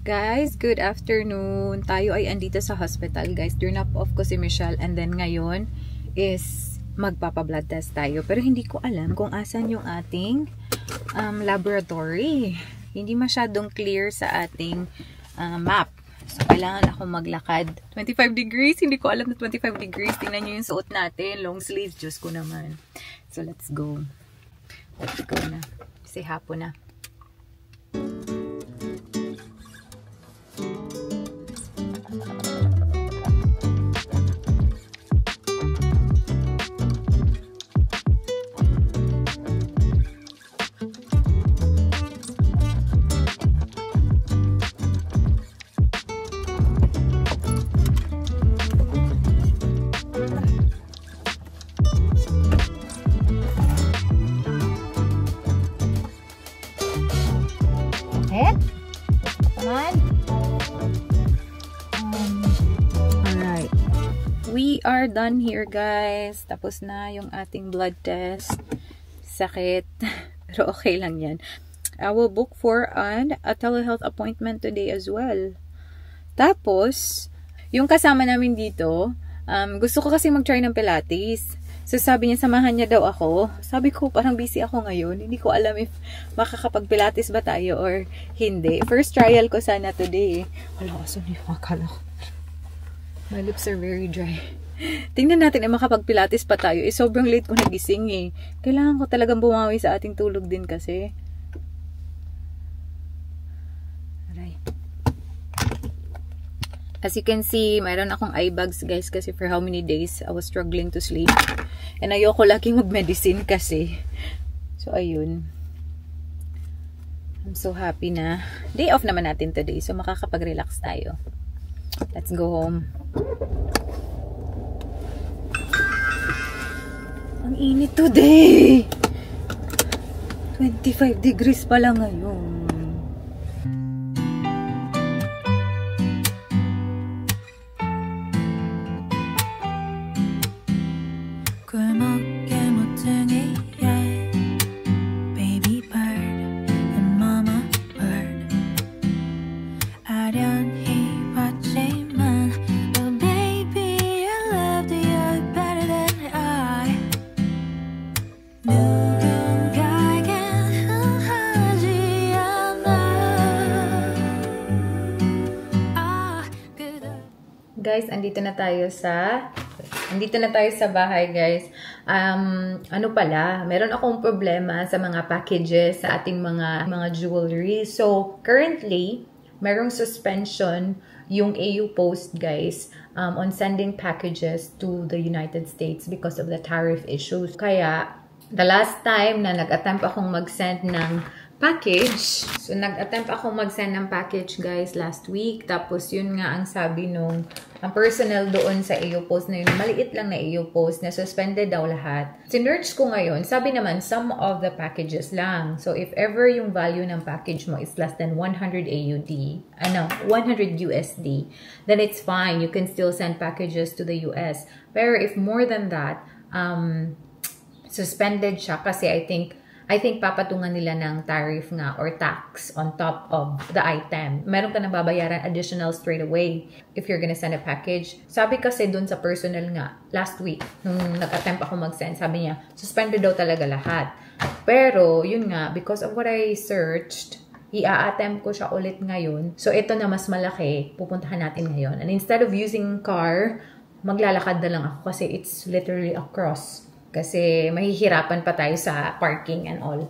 Guys, good afternoon. Tayo ay andito sa hospital, guys. Drop off ko si Michelle and then ngayon is magpapa-blood test tayo. Pero hindi ko alam kung asan yung ating laboratory. Hindi masyadong clear sa ating map. So, kailangan ako maglakad. 25 degrees. Hindi ko alam na 25 degrees. Tingnan nyo yung suot natin. Long sleeves. Diyos ko naman. So, let's go. Let's go na. Kasi hapon na. Alright. We are done here, guys. Tapos na yung ating blood test. Sakit. Pero okay lang yan. I will book for a telehealth appointment today as well. Tapos, yung kasama namin dito, gusto ko kasi mag-try ng Pilates. So, sabi niya, samahan niya daw ako. Sabi ko, parang busy ako ngayon. Hindi ko alam if makakapag-Pilates ba tayo or hindi. First trial ko sana today. Wala, asan yung akala ko. My lips are very dry. Tingnan natin na makapag-Pilates pa tayo. Sobrang late ko nagising eh. Kailangan ko talagang bumawi sa ating tulog din kasi. Aray. As you can see, mayroon akong eye bags, guys, kasi for how many days I was struggling to sleep. And ayoko laging mag-medicine kasi. So, ayun. I'm so happy na. Day off naman natin today, so makakapag-relax tayo. Let's go home. Ang init today! 25 degrees pa lang ngayon. Guys, andito na tayo sa bahay, guys. Ano pala, meron akong problema sa mga packages sa ating mga jewelry. So, currently, merong suspension yung AU Post, guys, on sending packages to the United States because of the tariff issues. Kaya, the last time na nag-attempt akong mag-send ng package. So, nag-attempt akong mag-send ng package, guys, last week. Tapos, yun nga ang sabi nung ang personnel doon sa AU Post na yun, maliit lang na AU Post, na suspended daw lahat. Sinerch ko ngayon, sabi naman, some of the packages lang. So, if ever yung value ng package mo is less than 100 AUD, 100 USD, then it's fine. You can still send packages to the US. Pero if more than that, suspended siya kasi I think papatungan nila ng tariff nga or tax on top of the item. Meron ka na babayaran additional straight away if you're gonna send a package. Sabi kasi dun sa personnel nga, last week, nung nag-attempt ako mag-send, sabi niya, suspended daw talaga lahat. Pero, yun nga, because of what I searched, i-attempt ko siya ulit ngayon. So, ito na mas malaki, pupuntahan natin ngayon. And instead of using car, maglalakad na lang ako kasi it's literally across. Kasi mahihirapan pa tayo sa parking and all.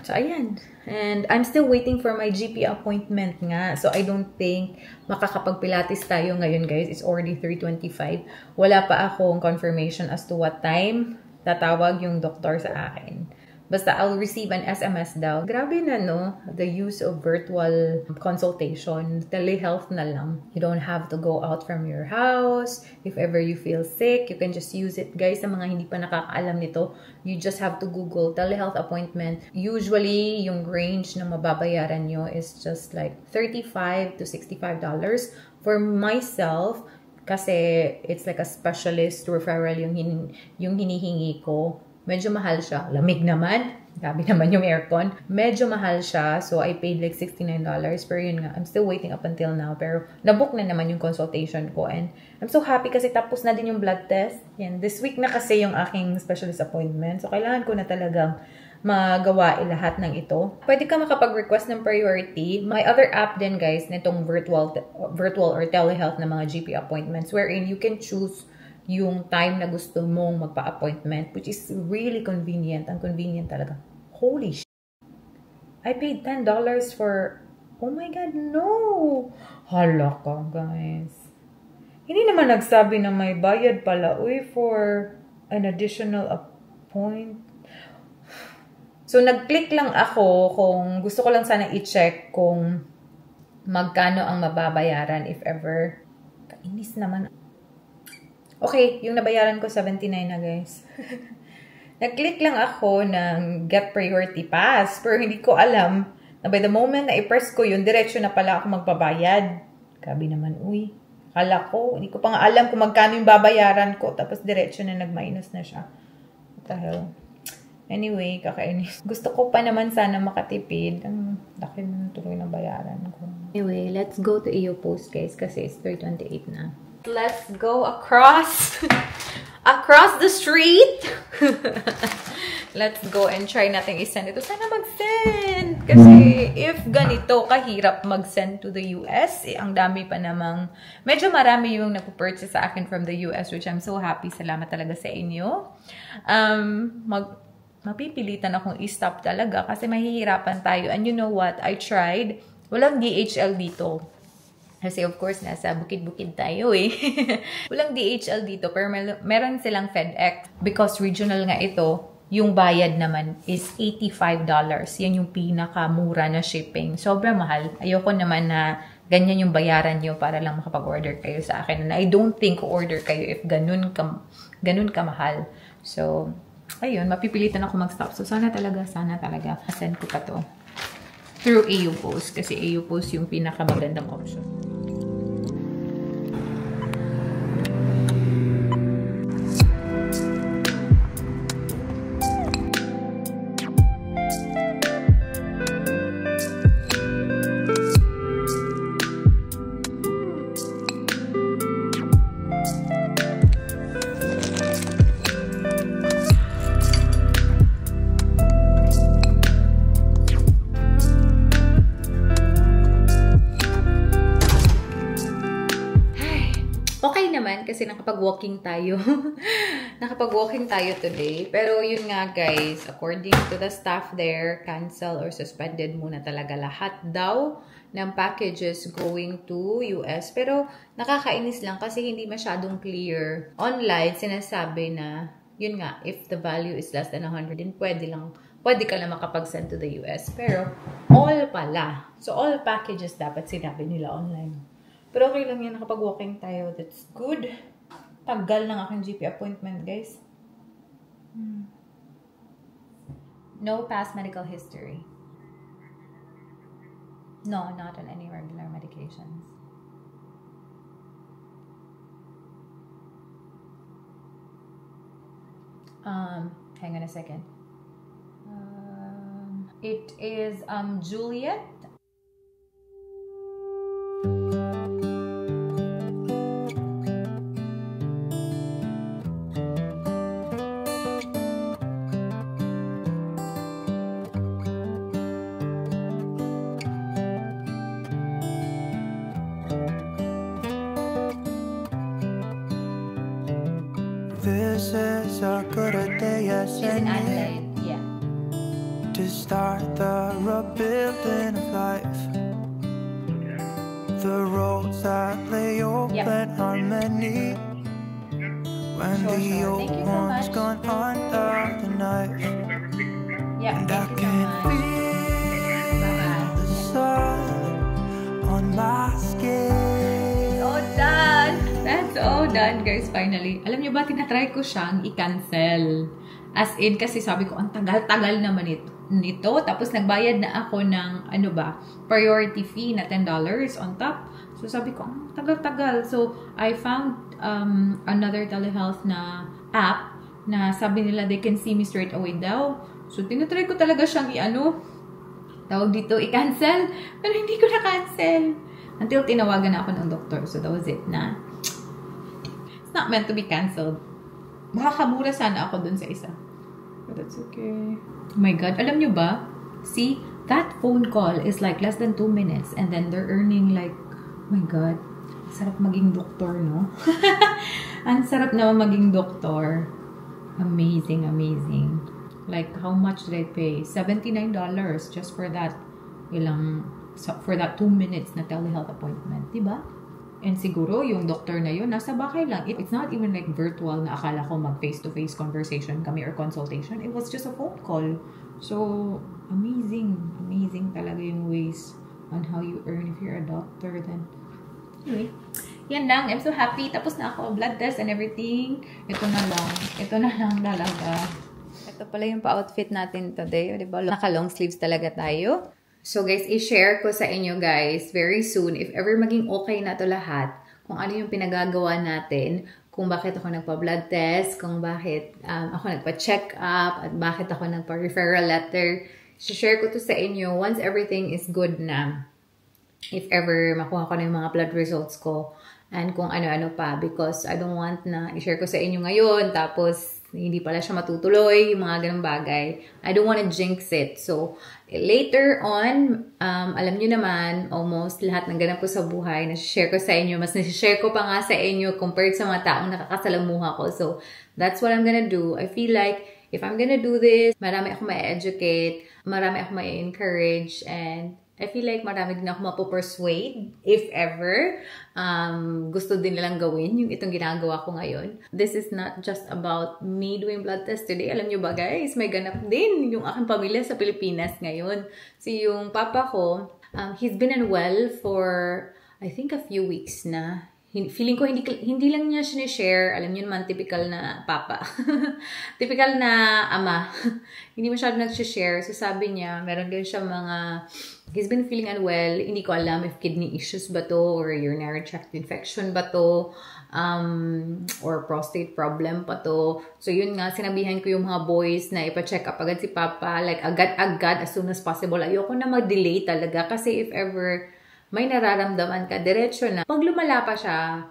So, ayan. And I'm still waiting for my GP appointment nga. So, I don't think makakapag-Pilates tayo ngayon, guys. It's already 3:25. Wala pa akong confirmation as to what time tatawag yung doktor sa akin. Basta I'll receive an SMS daw. Grabe na, no? The use of virtual consultation. Telehealth na lang. You don't have to go out from your house. If ever you feel sick, you can just use it. Guys, sa mga hindi pa nakakaalam nito, you just have to Google telehealth appointment. Usually, yung range na mababayaran nyo is just like $35 to $65. For myself, kasi it's like a specialist referral yung hinihingi ko. Medyo mahal siya. Lamig naman. Grabe naman yung aircon. Medyo mahal siya. So, I paid like $69. Pero yun nga, I'm still waiting up until now. Pero, nabook na naman yung consultation ko. And I'm so happy kasi tapos na din yung blood test. Yan. This week na kasi yung aking specialist appointment. So, kailangan ko na talagang magawa lahat ng ito. Pwede ka makapag-request ng priority. My other app din, guys, nitong virtual or telehealth na mga GP appointments wherein you can choose yung time na gusto mong magpa-appointment, which is really convenient. Ang convenient talaga. Holy shit. I paid $10 for... Oh my God, no! Hala ka, guys. Hindi naman nagsabi na may bayad pala. Uy, for an additional appointment. So, nag-click lang ako kung gusto ko lang sana i-check kung magkano ang mababayaran if ever. Kainis naman. Okay, yung nabayaran ko, 79 na, guys. Nag-click lang ako ng Get Priority Pass. Pero hindi ko alam na by the moment na i-press ko yun, diretso na pala ako magbabayad. Gabi naman, uy. Kala ko, hindi ko pa nga alam kung magkano yung babayaran ko. Tapos diretso na nag-minus na siya. What the hell? Anyway, kakainis. Gusto ko pa naman sana makatipid. Ang laki ng tuloy ng bayaran ko. Anyway, let's go to EU Post, guys. Kasi it's 3:28 na. Let's go across the street. Let's go and try natin i-send ito. Sana mag-send. Kasi if ganito kahirap mag-send to the US, ang dami pa namang, medyo marami yung nagpo-purchase sa akin from the US, which I'm so happy. Salamat talaga sa inyo. Mapipilitan akong i-stop talaga kasi mahihirapan tayo. And you know what? I tried. Walang DHL dito. Kasi of course, nasa bukid-bukid tayo eh. Walang DHL dito, pero meron silang FedEx. Because regional nga ito, yung bayad naman is $85. Yan yung pinakamura na shipping. Sobrang mahal. Ayoko naman na ganyan yung bayaran nyo para lang makapag-order kayo sa akin. And I don't think order kayo if ganun ka mahal. So, ayun, mapipilitan ako mag-stop. So, sana talaga, send ko pa to through EU Post. Kasi EU Post yung pinakamagandang option. Kasi nakapag-walking tayo. Nakapag-walking tayo today. Pero yun nga guys, according to the staff there, cancel or suspended muna talaga lahat daw ng packages going to US. Pero nakakainis lang kasi hindi masyadong clear. Online, sinasabi na, yun nga, if the value is less than 100, then pwede ka lang makapag-send to the US. Pero all pala. So all packages dapat sinabi nila online. Pero okay lang yan, nakapag-walking tayo. That's good. Tagal ng aking GP appointment, guys. No past medical history. No, not on any regular medications. Hang on a second. It is Juliet. This is a good day as any to start the rebuilding of life. The roads that lay open are many when the old one's gone under the knife. And I can feel the sun on my skin. All done! That's all done, guys, finally. Alam nyo ba, tinatry ko siyang i-cancel. As in, kasi sabi ko, ang tagal-tagal naman nito. Tapos, nagbayad na ako ng, priority fee na $10 on top. So, sabi ko, tagal-tagal. So, I found another telehealth na app na sabi nila, they can see me straight away daw. So, tinatry ko talaga siyang tawag dito, i-cancel. Pero hindi ko na-cancel. Until tinawagan na ako ng doktor. So, that was it na. It's not meant to be canceled. Makakamura sana ako dun sa isa. But that's okay. Oh my God. Alam nyo ba? See, that phone call is like less than 2 minutes. And then they're earning like, oh my God. Sarap maging doktor, no? Ang sarap naman maging doktor. Amazing, amazing. Like, how much did I pay? $79 just for that for that 2 minutes na telehealth appointment. Diba? And siguro, yung doctor na yun, nasa bahay lang. It's not even like virtual na akala ko mag face-to-face conversation kami or consultation. It was just a phone call. So, amazing. Amazing talaga yung ways on how you earn if you're a doctor then. Anyway, yan lang. I'm so happy. Tapos na ako. Blood test and everything. Ito na lang talaga. Ito pala yung pa-outfit natin today. Diba? Naka-long sleeves talaga tayo. So guys, i-share ko sa inyo guys very soon if ever maging okay na to lahat, kung ano yung pinagagawa natin, kung bakit ako nagpa-blood test, kung bakit ako nagpa-check up, at bakit ako nagpa-referral letter. I-share ko to sa inyo once everything is good na. If ever makuha ko na yung mga blood results ko and kung ano-ano pa, because I don't want na i-share ko sa inyo ngayon tapos hindi pala siya matutuloy, yung mga ganung bagay. I don't want to jinx it. So, later on, alam nyo naman, almost lahat ng ganap ko sa buhay, nasi-share ko sa inyo. Mas nasi-share ko pa nga sa inyo compared sa mga taong nakakasalamuha ko. So, that's what I'm gonna do. I feel like, if I'm gonna do this, marami ako ma-educate, marami ako ma-encourage, and I feel like marami din ako mapopersuade, if ever, gusto din nilang gawin yung itong ginagawa ko ngayon. This is not just about me doing blood test today. Alam nyo ba guys, may ganap din yung aking pamilya sa Pilipinas ngayon. So yung papa ko, he's been unwell for, I think, a few weeks na. Feeling ko hindi lang niya sinishare. Alam niyo naman, typical na papa. Typical na ama. Hindi masyado nag-share. So sabi niya, meron din siya he's been feeling unwell. Hindi ko alam if kidney issues ba to, or urinary tract infection ba to, or prostate problem pa to. So yun nga, sinabihan ko yung mga boys na ipa-check up agad si papa. Like agad-agad, as soon as possible. Ayoko na mag-delay talaga. Kasi if ever may nararamdaman ka, diretso na. Pag lumala pa siya,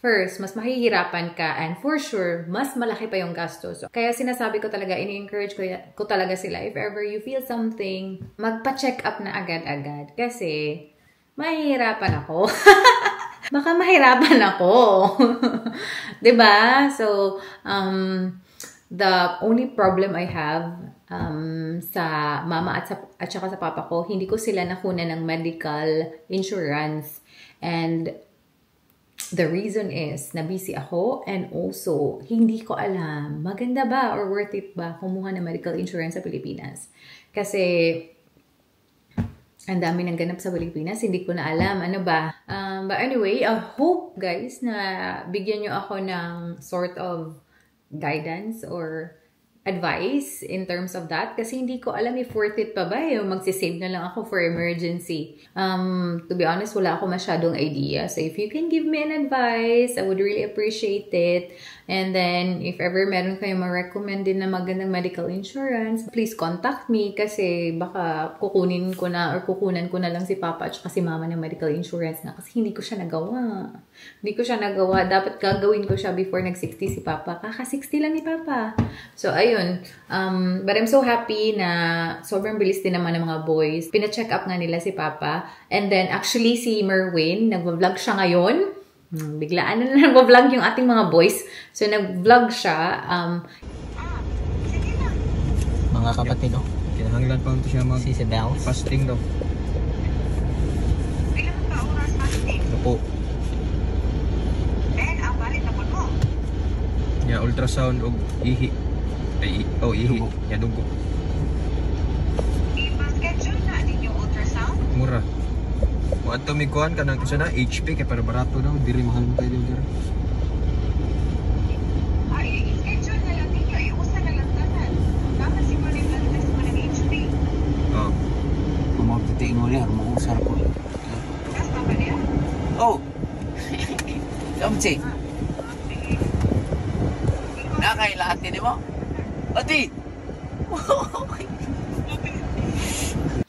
first, mas mahihirapan ka, and for sure, mas malaki pa yung gastos. So, kaya sinasabi ko talaga, ini-encourage ko talaga sila, if ever you feel something, magpa-check up na agad-agad. Kasi, mahihirapan ako. Baka mahirapan ako. Diba? So, the only problem I have sa mama at saka sa papa ko, hindi ko sila nakuna ng medical insurance. And the reason is, na busy ako, and also, hindi ko alam, maganda ba or worth it ba kumuha ng medical insurance sa Pilipinas? Kasi, ang dami ng ganap sa Pilipinas, hindi ko na alam, ano ba? But anyway, I hope, guys, na bigyan nyo ako ng sort of guidance or advice in terms of that, kasi hindi ko alam if worth it pa ba yung magsisave na lang ako for emergency. To be honest, wala ako masyadong idea. So if you can give me an advice, I would really appreciate it. And then if ever meron kayong ma-recommend din na magandang medical insurance, please contact me, kasi baka kukunan ko na lang si papa at si mama ng medical insurance na, kasi hindi ko siya nagawa. Dapat gagawin ko siya before nag-60 si papa. Kaka-60 lang ni papa. So ayun, but I'm so happy na sobrang bilis din naman ng mga boys. Pina-check up nga nila si papa. And then actually si Merwin, nagva-vlog siya ngayon. Biglaan na nagva-vlog yung ating mga boys. So nag-vlog siya. Mga kapatid, oh. Kinahanglan pa ito siya Si Bells. fasting daw. Ilang ka oras fasting? Ito po. Then, ang balit na po mo. Ya, ultrasound o ihi. Ihi. Ya, dugo. I-schedule na ninyo ultrasound? Mura. Muad to mikuhan ka ng isa na HP kay para barato daw. Diri mahal mo tayo diri. I-schedule na lang ninyo. Iusa na lang tanan. Dapat si Maring lang test mo ng HP. Oh. Kung magtitiin mo niya, mausar ko. Gas pa ba niya? Oh! Kamsi! Nakailahat din mo? Ati!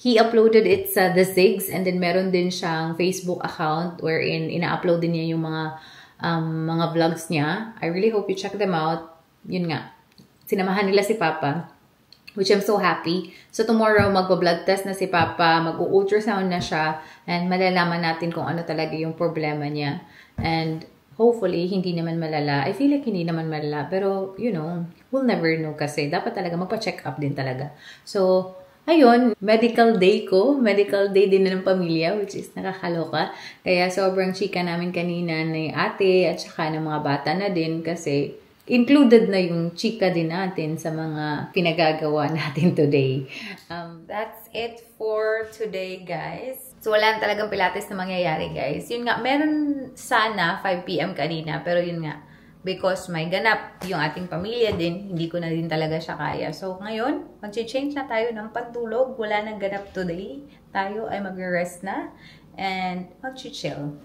He uploaded it sa The Zigs, and then meron din siyang Facebook account wherein ina-upload din niya yung mga vlogs niya. I really hope you check them out. Yun nga, sinamahan nila si Papa, which I'm so happy. So tomorrow, magpa-blood test na si Papa, mag-ultrasound na siya, and malalaman natin kung ano talaga yung problema niya. And hopefully, hindi naman malala. I feel like hindi naman malala, pero you know, we'll never know kasi dapat talaga magpa-check up din talaga. So, ayun, medical day ko. Medical day din ng pamilya, which is nakakaloka. Kaya sobrang chika namin kanina ni ate at saka ng mga bata na din kasi included na yung chika din natin sa mga pinagagawa natin today. That's it for today, guys. So, wala na talagang pilates na mangyayari, guys. Yun nga, meron sana 5 PM kanina, pero yun nga, because may ganap yung ating pamilya din, hindi ko na din talaga siya kaya. So, ngayon, mag-change na tayo ng pantulog. Wala nang ganap today. Tayo ay mag-rest na and mag-chill.